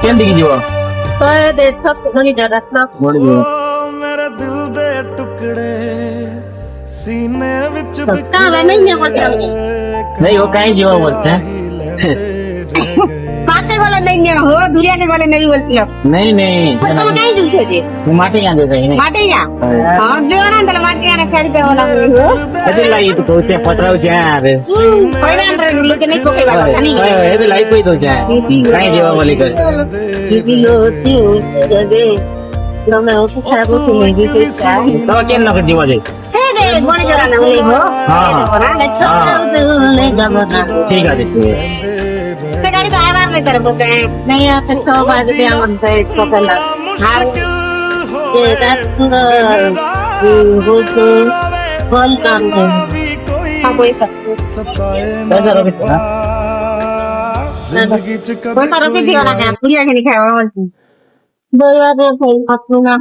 केन दिखी जीवा तो दे सब नहीं जरा ना मोड़ दियो मेरे दिल दे टुकड़े सीने विच कहाँ नहीं है मतलब नहीं वो कहीं जीवा बोलते हैं माते वाला नहीं है हो दुनिया के वाले नहीं बोलती हो नहीं नहीं पर तुम कहीं दूसरे जी वो माटी यहाँ देता है नहीं माटे या हाँ जो ना अंदर माटे आना छाड़ी दे वाला हो ऐसे लाई तो कोचे पत्रा हो जाए अरे कोई ना अंदर लोग नहीं कोके बाबा नहीं ऐसे लाई कोई तो जाए कहीं जीवा बोली कर बीबी होती हो जबे तो मैं उसको खराब होती नहीं भी फिर क्या तो केन ना कर जीवा दे दे बोले जरा ना बोले हो हाँ ना ले छोटा ले जबरना ठीक है ठीक है ते गाड़ी तो आवार नहीं तरफ होते हैं नहीं आते 6 बजे भी हम से पकड़ना हार ये रात वो तो कॉल काम दे हाँ कोई सब पैसा रोके ना कोई करो कि दियो ना क्या पूरी आके नहीं खाया बोलती बोला तो कोई अपना